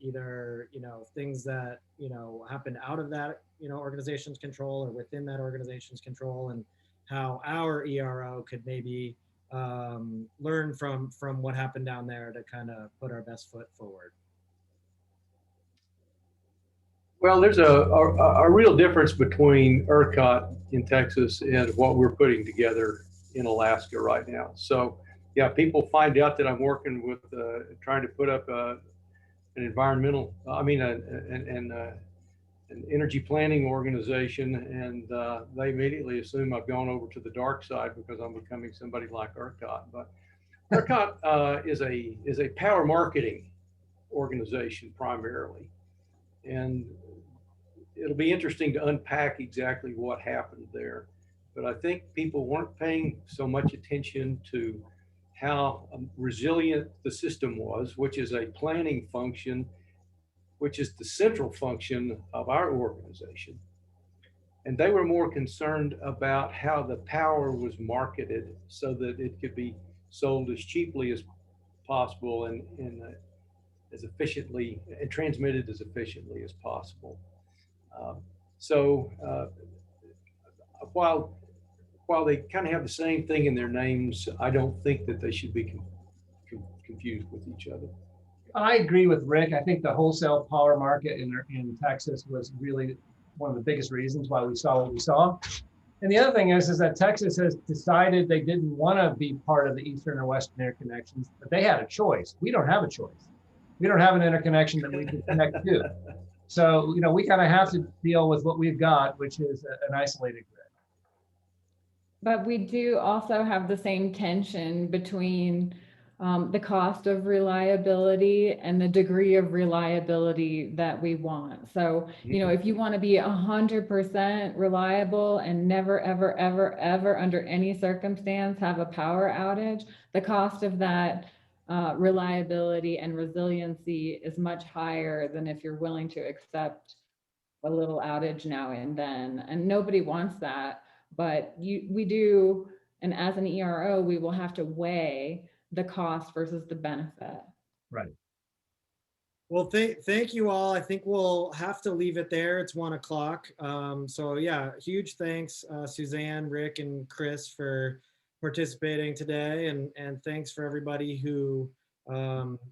A: either things that happen out of that organization's control or within that organization's control, and how our ERO could maybe learn from what happened down there to kind of put our best foot forward.
D: Well, there's a real difference between ERCOT in Texas and what we're putting together in Alaska right now. So yeah, people find out that I'm working with trying to put up an environmental, an energy planning organization, and they immediately assume I've gone over to the dark side because I'm becoming somebody like ERCOT. But ERCOT is a power marketing organization primarily, and it'll be interesting to unpack exactly what happened there. But I think people weren't paying so much attention to how resilient the system was, which is a planning function, which is the central function of our organization. And they were more concerned about how the power was marketed so that it could be sold as cheaply as possible and as efficiently and transmitted as efficiently as possible. While they kind of have the same thing in their names, I don't think that they should be confused with each other.
B: I agree with Rick. I think the wholesale power market in Texas was really one of the biggest reasons why we saw what we saw. And the other thing is that Texas has decided they didn't want to be part of the Eastern or Western interconnections, but they had a choice. We don't have a choice. We don't have an interconnection that we can connect to. So, we kind of have to deal with what we've got, which is an isolated grid.
C: But we do also have the same tension between the cost of reliability and the degree of reliability that we want. So, you know, if you want to be 100% reliable and never, ever, ever, ever under any circumstance have a power outage, the cost of that reliability and resiliency is much higher than if you're willing to accept a little outage now and then. And nobody wants that, but we do. And as an ERO, we will have to weigh the cost versus the benefit.
B: Right.
A: Well, thank you all. I think we'll have to leave it there. It's 1 o'clock. So yeah, huge thanks, Suzanne, Rick, and Chris for participating today. And thanks for everybody who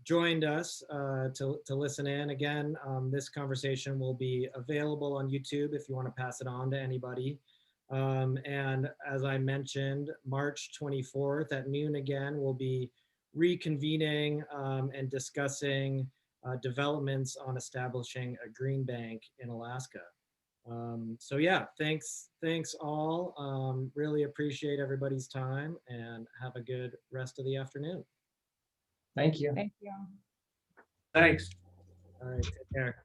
A: joined us to listen in. Again, this conversation will be available on YouTube if you want to pass it on to anybody. And as I mentioned, March 24th at noon again, we'll be reconvening and discussing developments on establishing a green bank in Alaska. So yeah, thanks all. Really appreciate everybody's time and have a good rest of the afternoon.
B: Thank you.
C: Thank you.
D: Thanks.
A: All right, take care.